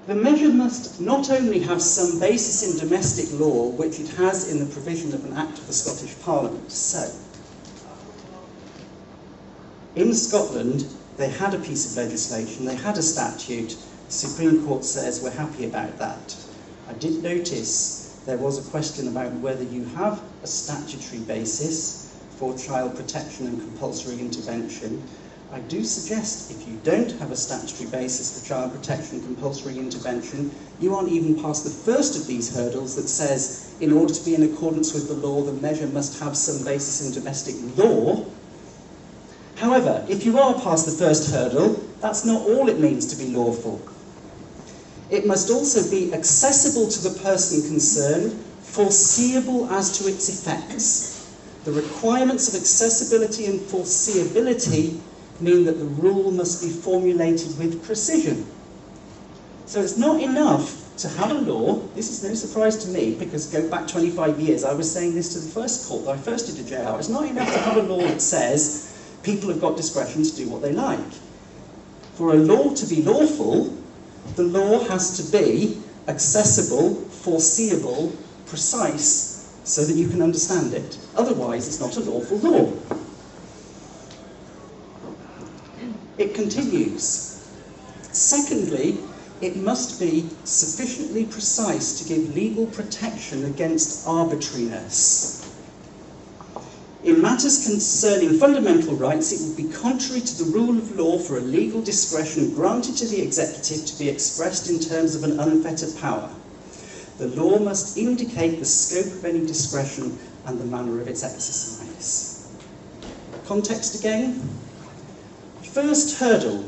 The measure must not only have some basis in domestic law, which it has in the provision of an Act of the Scottish Parliament. So, in Scotland, they had a piece of legislation, they had a statute. The Supreme Court says we're happy about that. I did notice there was a question about whether you have a statutory basis for child protection and compulsory intervention. I do suggest if you don't have a statutory basis for child protection and compulsory intervention, you aren't even past the first of these hurdles that says in order to be in accordance with the law, the measure must have some basis in domestic law. However, if you are past the first hurdle, that's not all it means to be lawful. It must also be accessible to the person concerned, foreseeable as to its effects. The requirements of accessibility and foreseeability mean that the rule must be formulated with precision. So it's not enough to have a law. This is no surprise to me, because go back 25 years, I was saying this to the first court that I first did a JR. It's not enough to have a law that says people have got discretion to do what they like. For a law to be lawful, the law has to be accessible, foreseeable, precise, so that you can understand it. Otherwise, it's not a lawful law. It continues. Secondly, it must be sufficiently precise to give legal protection against arbitrariness. In matters concerning fundamental rights, it would be contrary to the rule of law for a legal discretion granted to the executive to be expressed in terms of an unfettered power. The law must indicate the scope of any discretion and the manner of its exercise. Context again. First hurdle.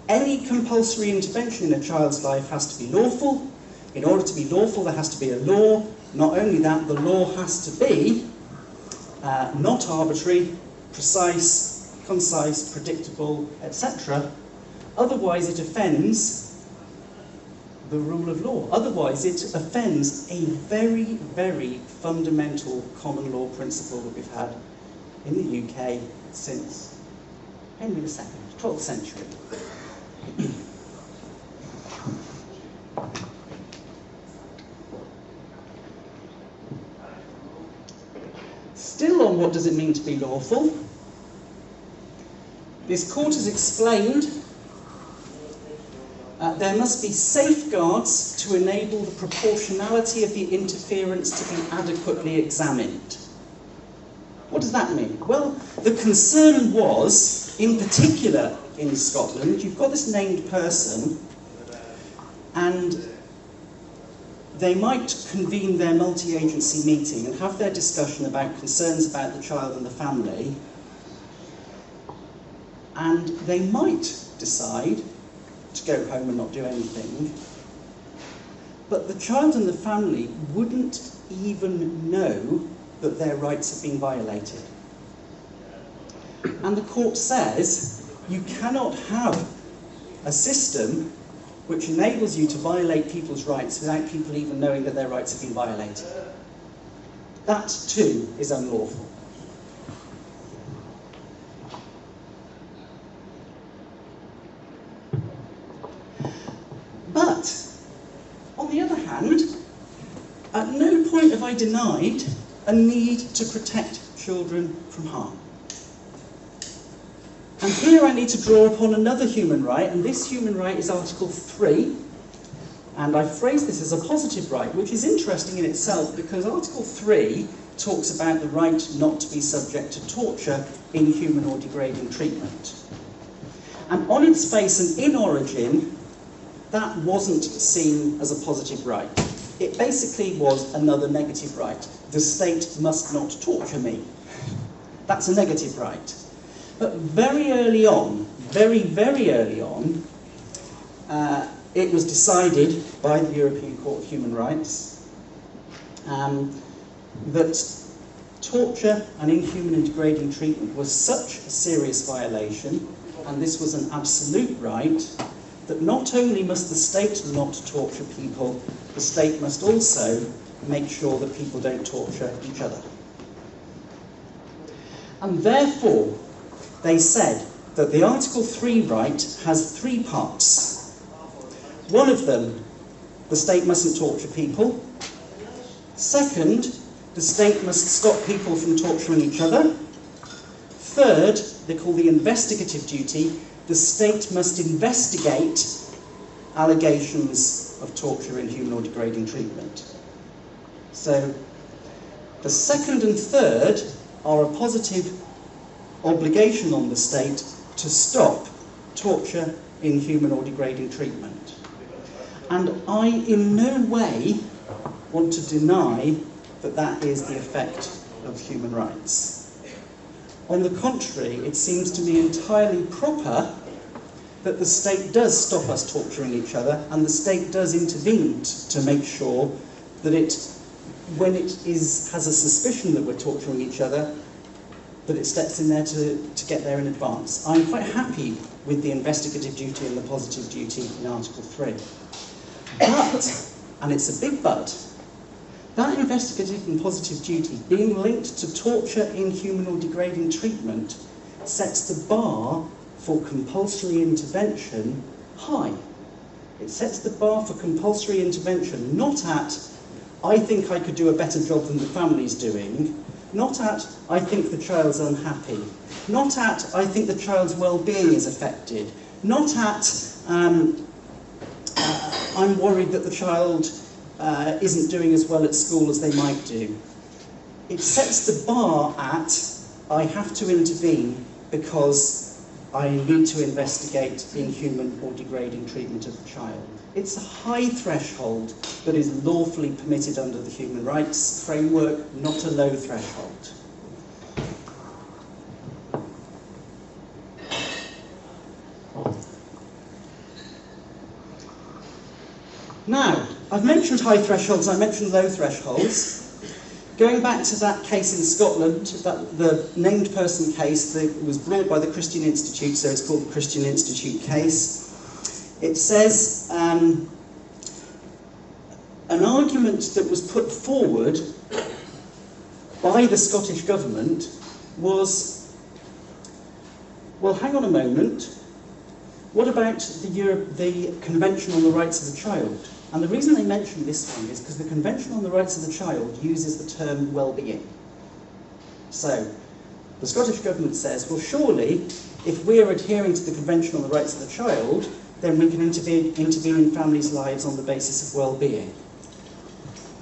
Any compulsory intervention in a child's life has to be lawful. In order to be lawful, there has to be a law. Not only that, the law has to be not arbitrary, precise, concise, predictable, etc. Otherwise it offends the rule of law. Otherwise it offends a very, very fundamental common law principle that we've had in the UK since Henry II, 12th century. Still on what does it mean to be lawful? This court has explained there must be safeguards to enable the proportionality of the interference to be adequately examined. What does that mean? Well, the concern was, in particular in Scotland, you've got this named person, and they might convene their multi-agency meeting and have their discussion about concerns about the child and the family, and they might decide to go home and not do anything, but the child and the family wouldn't even know that their rights have been violated. And the court says you cannot have a system which enables you to violate people's rights without people even knowing that their rights have been violated. That too is unlawful. But, on the other hand, at no point have I denied a need to protect children from harm. And here I need to draw upon another human right, and this human right is Article 3. And I've phrased this as a positive right, which is interesting in itself because Article 3 talks about the right not to be subject to torture, inhuman or degrading treatment. And on its face and in origin, that wasn't seen as a positive right. It basically was another negative right. The state must not torture me. That's a negative right. But very early on, very, very early on, it was decided by the European Court of Human Rights that torture and inhuman and degrading treatment was such a serious violation, and this was an absolute right, that not only must the state not torture people, the state must also make sure that people don't torture each other. And therefore, they said that the Article 3 right has three parts. One of them, the state mustn't torture people. Second, the state must stop people from torturing each other. Third, they call the investigative duty, the state must investigate allegations of torture, inhuman or degrading treatment. So, the second and third are a positive obligation on the state to stop torture, inhuman or degrading treatment. And I in no way want to deny that that is the effect of human rights. On the contrary, it seems to me entirely proper that the state does stop us torturing each other, and the state does intervene to make sure that when it has a suspicion that we're torturing each other, that it steps in there to get there in advance. I'm quite happy with the investigative duty and the positive duty in Article 3. But, and it's a big but, that investigative and positive duty, being linked to torture, inhuman or degrading treatment, sets the bar for compulsory intervention high. It sets the bar for compulsory intervention not at, I think I could do a better job than the family's doing, not at, I think the child's unhappy, not at, I think the child's well-being is affected, not at, I'm worried that the child isn't doing as well at school as they might do. It sets the bar at, I have to intervene because I need to investigate inhuman or degrading treatment of the child. It's a high threshold that is lawfully permitted under the human rights framework, not a low threshold. Now, I've mentioned high thresholds, I mentioned low thresholds. Going back to that case in Scotland, the named person case that was brought by the Christian Institute, so it's called the Christian Institute case, it says an argument that was put forward by the Scottish government was, well, hang on a moment, what about the Convention on the Rights of the Child? And the reason they mention this one is because the Convention on the Rights of the Child uses the term well-being. So, the Scottish government says, well, surely, if we're adhering to the Convention on the Rights of the Child, then we can intervene in families' lives on the basis of well-being.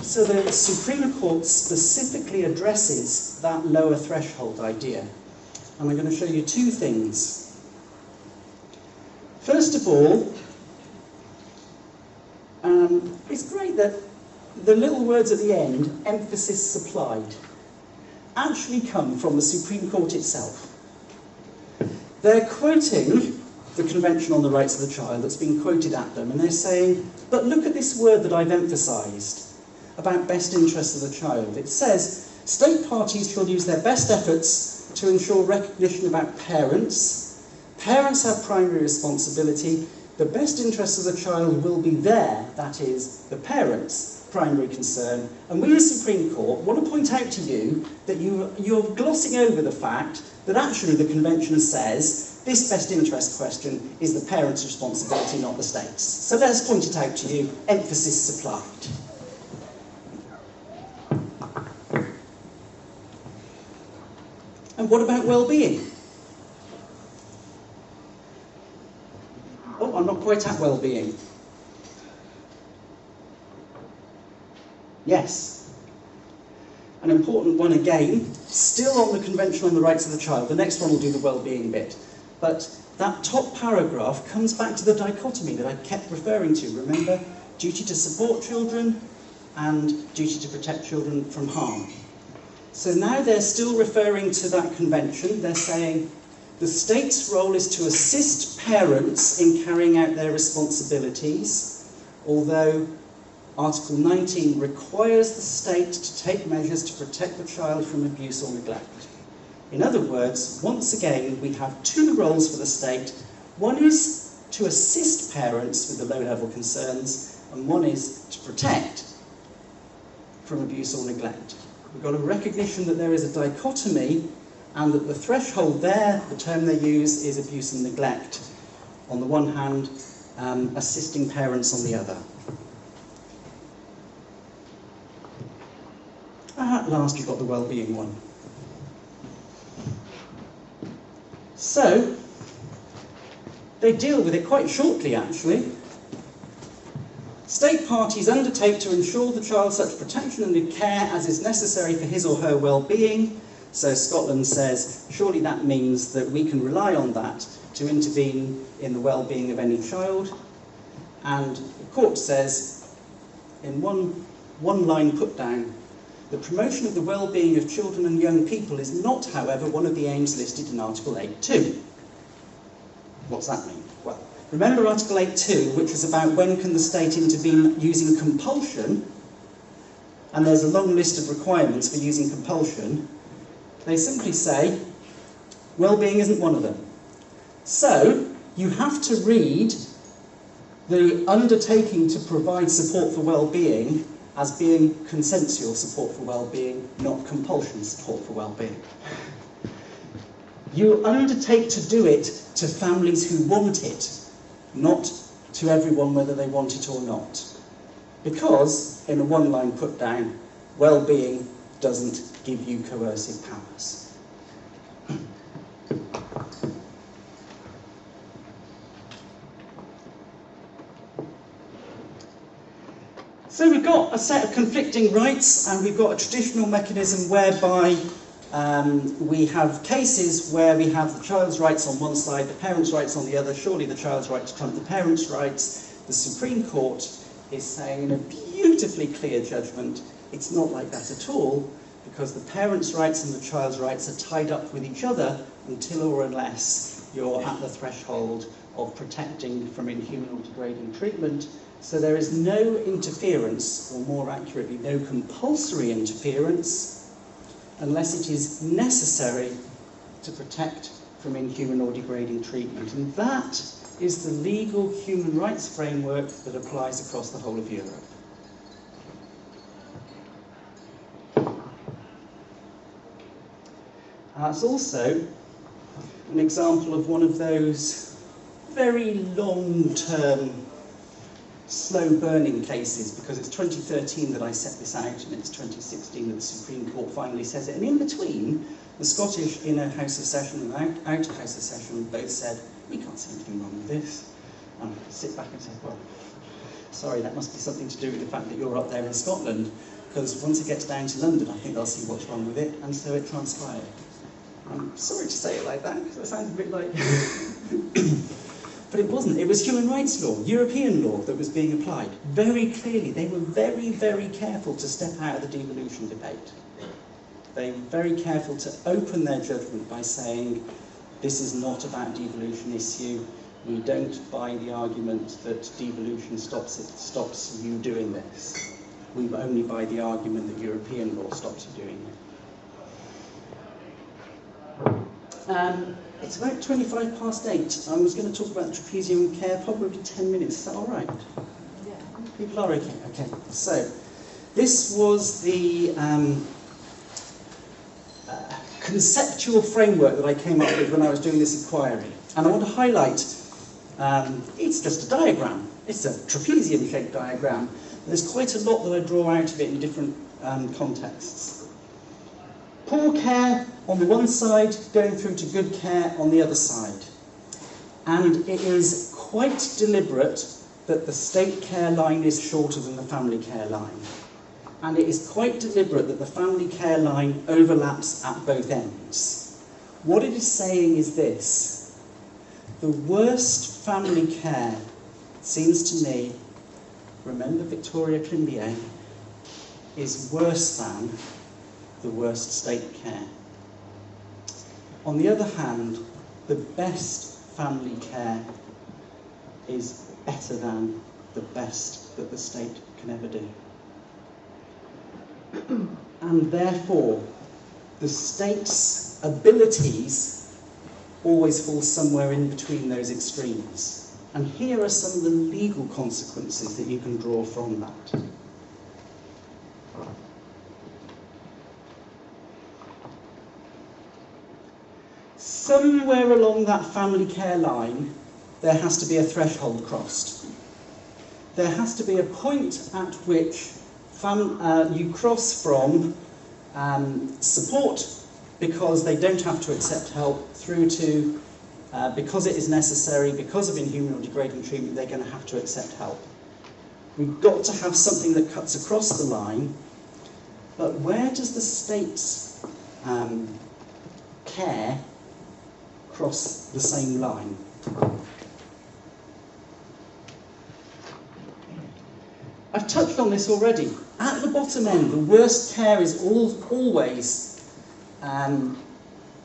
So the Supreme Court specifically addresses that lower threshold idea. And I'm going to show you two things. First of all, it's great that the little words at the end, emphasis supplied, actually come from the Supreme Court itself. They're quoting the Convention on the Rights of the Child that's been quoted at them, and they're saying, but look at this word that I've emphasised about best interests of the child. It says, state parties shall use their best efforts to ensure recognition about parents. Parents have primary responsibility. The best interests of the child will be there, that is, the parents' primary concern. And we as Supreme Court want to point out to you that you're glossing over the fact that actually the Convention says this best interest question is the parents' responsibility, not the state's. So let's point it out to you, emphasis supplied. And what about well-being? Oh, I'm not quite at well-being. Yes. An important one again, still on the Convention on the Rights of the Child. The next one will do the well-being bit. But that top paragraph comes back to the dichotomy that I kept referring to. Remember, duty to support children and duty to protect children from harm. So now they're still referring to that convention. They're saying the state's role is to assist parents in carrying out their responsibilities, although Article 19 requires the state to take measures to protect the child from abuse or neglect. In other words, once again, we have two roles for the state. One is to assist parents with the low-level concerns, and one is to protect from abuse or neglect. We've got a recognition that there is a dichotomy, and that the threshold there, the term they use, is abuse and neglect on the one hand, assisting parents on the other. At last we've got the well-being one. So, they deal with it quite shortly, actually. State parties undertake to ensure the child such protection and care as is necessary for his or her well-being. So Scotland says, surely that means that we can rely on that to intervene in the well-being of any child. And the court says, in one line put down, the promotion of the well-being of children and young people is not, however, one of the aims listed in Article 8.2. What's that mean? Well, remember Article 8.2, which was about when can the state intervene using compulsion, and there's a long list of requirements for using compulsion. They simply say, well-being isn't one of them. So, you have to read the undertaking to provide support for well-being as being consensual support for well-being, not compulsion support for well-being. You undertake to do it to families who want it, not to everyone whether they want it or not. Because, in a one-line put down, well-being doesn't give you coercive powers. So we've got a set of conflicting rights, and we've got a traditional mechanism whereby we have cases where we have the child's rights on one side, the parents' rights on the other. Surely the child's rights trump the parents' rights. The Supreme Court is saying in a beautifully clear judgment, it's not like that at all, because the parents' rights and the child's rights are tied up with each other until or unless you're at the threshold of protecting from inhuman or degrading treatment. So there is no interference, or more accurately, no compulsory interference, unless it is necessary to protect from inhuman or degrading treatment. And that is the legal human rights framework that applies across the whole of Europe. It's also an example of one of those very long-term, slow-burning cases, because it's 2013 that I set this out, and it's 2016 that the Supreme Court finally says it. And in between, the Scottish inner House of Session and outer House of Session both said, we can't see anything wrong with this. And I sit back and say, well, sorry, that must be something to do with the fact that you're up there in Scotland, because once it gets down to London, I think they'll see what's wrong with it, and so it transpired. I'm sorry to say it like that, because it sounds a bit like... But it wasn't. It was human rights law, European law, that was being applied. Very clearly, they were very, very careful to step out of the devolution debate. They were very careful to open their judgment by saying, this is not about devolution issue. We don't buy the argument that devolution stops you doing this. We only buy the argument that European law stops you doing it. It's about 25 past 8. I was going to talk about trapezium care, probably 10 minutes. Is that all right? Yeah. People are okay. Okay. So, this was the conceptual framework that I came up with when I was doing this inquiry. And I want to highlight, it's just a diagram. It's a trapezium-shaped diagram. There's quite a lot that I draw out of it in different contexts. Poor care on the one side, going through to good care on the other side. And it is quite deliberate that the state care line is shorter than the family care line. And it is quite deliberate that the family care line overlaps at both ends. What it is saying is this: the worst family care, it seems to me, remember Victoria Climbié, is worse than the worst state care. On the other hand, the best family care is better than the best that the state can ever do. And therefore, the state's abilities always fall somewhere in between those extremes. And here are some of the legal consequences that you can draw from that. Somewhere along that family care line, there has to be a threshold crossed. There has to be a point at which you cross from support because they don't have to accept help through to because it is necessary, because of inhuman or degrading treatment, they're going to have to accept help. We've got to have something that cuts across the line, but where does the state's care cross the same line? I've touched on this already. At the bottom end, the worst care is always,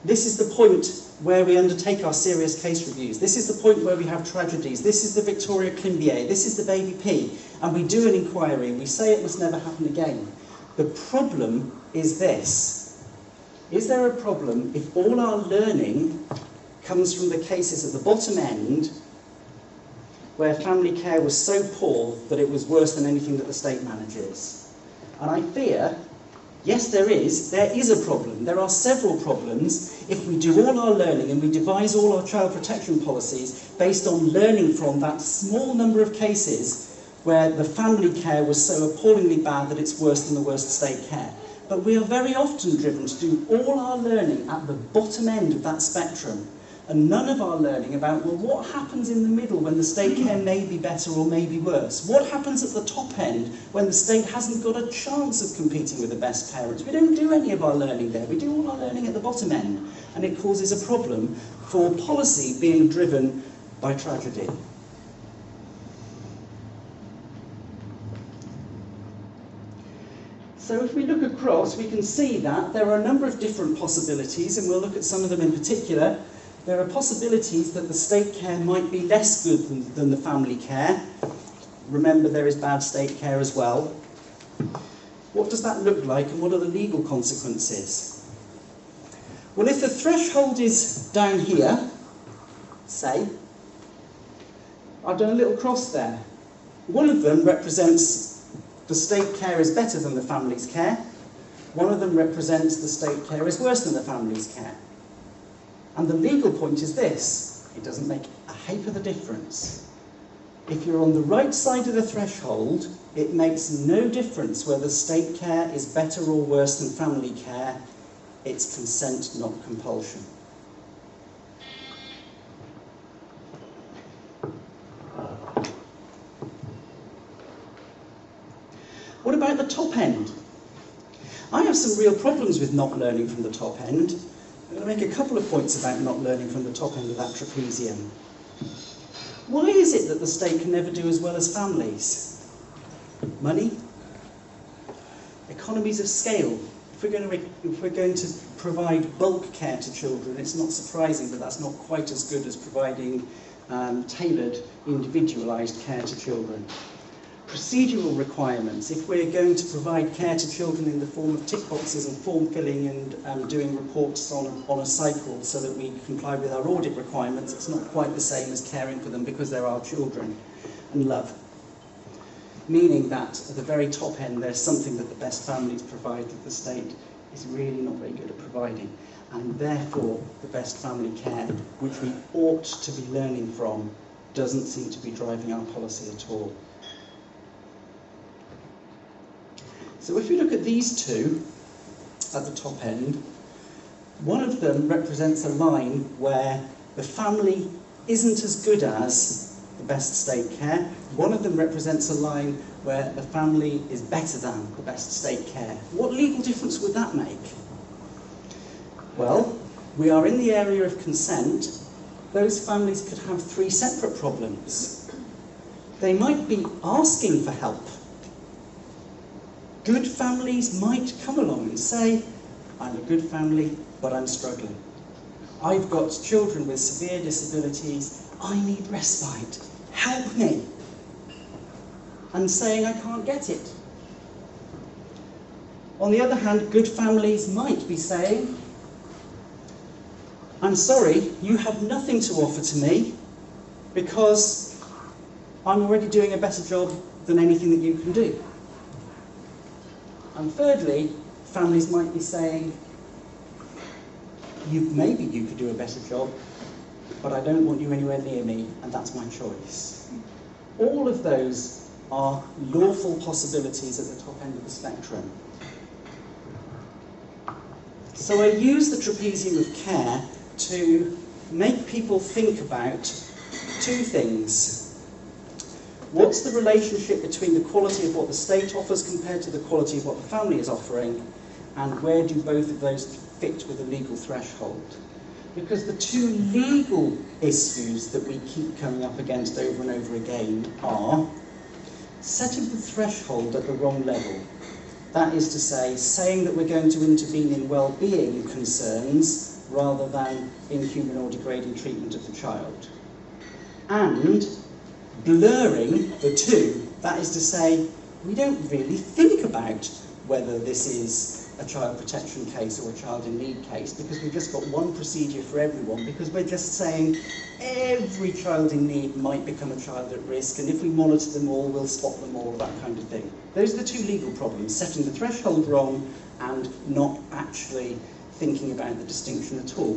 this is the point where we undertake our serious case reviews. This is the point where we have tragedies. This is the Victoria Climbier. This is the baby P. And we do an inquiry and we say it must never happen again. The problem is this. Is there a problem if all our learning comes from the cases at the bottom end where family care was so poor that it was worse than anything that the state manages? And I fear, yes, there is a problem. There are several problems if we do all our learning and we devise all our child protection policies based on learning from that small number of cases where the family care was so appallingly bad that it's worse than the worst state care. But we are very often driven to do all our learning at the bottom end of that spectrum, and none of our learning about, well, what happens in the middle when the state care may be better or may be worse? What happens at the top end when the state hasn't got a chance of competing with the best parents? We don't do any of our learning there. We do all our learning at the bottom end, and it causes a problem for policy being driven by tragedy. So if we look across, we can see that there are a number of different possibilities, and we'll look at some of them in particular. There are possibilities that the state care might be less good than the family care. Remember, there is bad state care as well. What does that look like, and what are the legal consequences? Well, if the threshold is down here, say, I've done a little cross there. One of them represents the state care is better than the family's care. One of them represents the state care is worse than the family's care. And the legal point is this: it doesn't make a heap of a difference. If you're on the right side of the threshold, it makes no difference whether state care is better or worse than family care. It's consent, not compulsion. What about the top end? I have some real problems with not learning from the top end. I'm going to make a couple of points about not learning from the top end of that trapezium. Why is it that the state can never do as well as families? Money? Economies of scale. If we're going to provide bulk care to children, it's not surprising that that's not quite as good as providing tailored, individualised care to children. Procedural requirements. If we're going to provide care to children in the form of tick boxes and form filling and doing reports on a cycle so that we comply with our audit requirements, it's not quite the same as caring for them because they're our children. And love. Meaning that at the very top end there's something that the best families provide that the state is really not very good at providing. And therefore the best family care, which we ought to be learning from, doesn't seem to be driving our policy at all. So if we look at these two at the top end, one of them represents a line where the family isn't as good as the best state care. One of them represents a line where the family is better than the best state care. What legal difference would that make? Well, we are in the area of consent. Those families could have three separate problems. They might be asking for help. Good families might come along and say, I'm a good family, but I'm struggling. I've got children with severe disabilities, I need respite, help me. And saying I can't get it. On the other hand, good families might be saying, I'm sorry, you have nothing to offer to me because I'm already doing a better job than anything that you can do. And thirdly, families might be saying, maybe you could do a better job, but I don't want you anywhere near me, and that's my choice. All of those are lawful possibilities at the top end of the spectrum. So I use the trapezium of care to make people think about two things. What's the relationship between the quality of what the state offers compared to the quality of what the family is offering, and where do both of those fit with a legal threshold? Because the two legal issues that we keep coming up against over and over again are setting the threshold at the wrong level. That is to say, saying that we're going to intervene in well-being concerns rather than inhuman or degrading treatment of the child. And blurring the two, that is to say, we don't really think about whether this is a child protection case or a child in need case, because we've just got one procedure for everyone, because we're just saying every child in need might become a child at risk, and if we monitor them all, we'll spot them all, that kind of thing. Those are the two legal problems, setting the threshold wrong and not actually thinking about the distinction at all.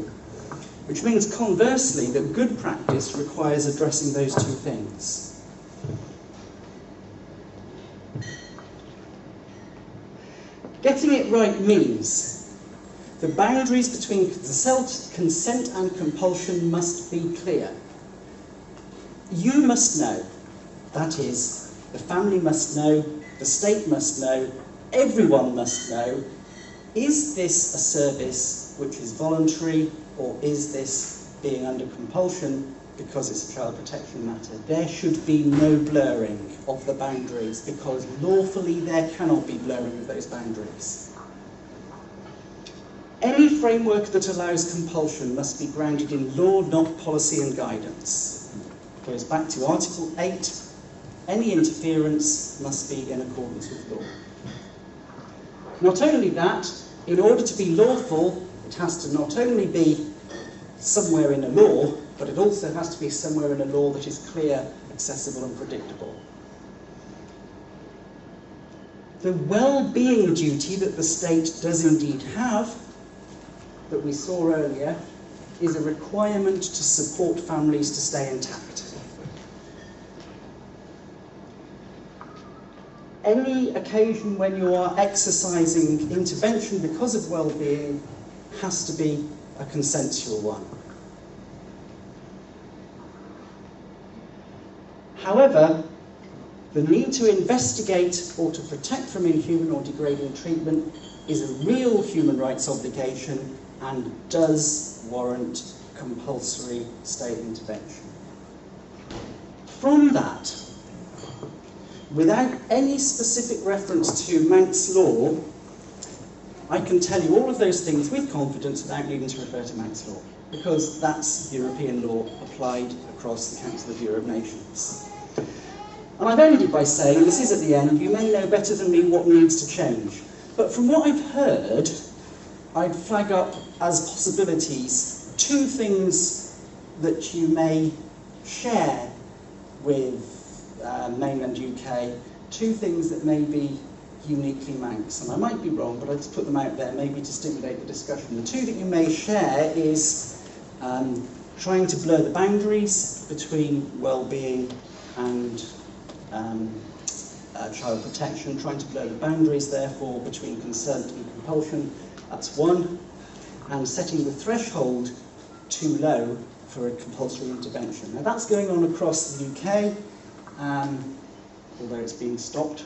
Which means, conversely, that good practice requires addressing those two things. Getting it right means the boundaries between consent and compulsion must be clear. You must know, that is, the family must know, the state must know, everyone must know, is this a service which is voluntary, or is this being under compulsion because it's a child protection matter? There should be no blurring of the boundaries, because lawfully there cannot be blurring of those boundaries. Any framework that allows compulsion must be grounded in law, not policy and guidance. It goes back to Article 8. Any interference must be in accordance with law. Not only that, in order to be lawful, it has to not only be somewhere in a law, but it also has to be somewhere in a law that is clear, accessible and predictable. The well-being duty that the state does indeed have, that we saw earlier, is a requirement to support families to stay intact. Any occasion when you are exercising intervention because of well-being has to be a consensual one. However, the need to investigate or to protect from inhuman or degrading treatment is a real human rights obligation and does warrant compulsory state intervention. From that, without any specific reference to Manx law, I can tell you all of those things with confidence without needing to refer to Manx law, because that's European law applied across the Council of Europe nations. And I've ended by saying, and this is at the end, you may know better than me what needs to change. But from what I've heard, I'd flag up as possibilities two things that you may share with mainland UK, two things that may be uniquely Manx. And I might be wrong, but I'll just put them out there, maybe to stimulate the discussion. The two that you may share is trying to blur the boundaries between well-being and child protection, trying to blur the boundaries, therefore, between consent and compulsion. That's one. And setting the threshold too low for a compulsory intervention. Now, that's going on across the UK, although it's being stopped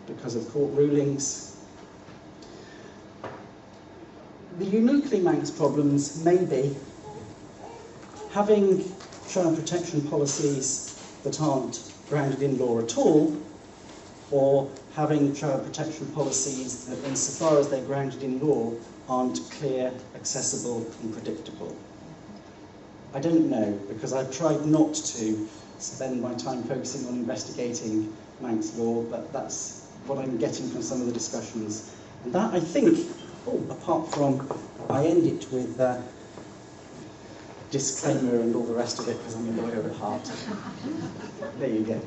because of court rulings. The uniquely Manx problems may be having child protection policies that aren't grounded in law at all, or having child protection policies that, insofar as they're grounded in law, aren't clear, accessible and predictable. I don't know, because I've tried not to spend my time focusing on investigating Manx law, but that's what I'm getting from some of the discussions. And that, I think, apart from, I end it with disclaimer and all the rest of it, because I'm a lawyer at heart. There you go.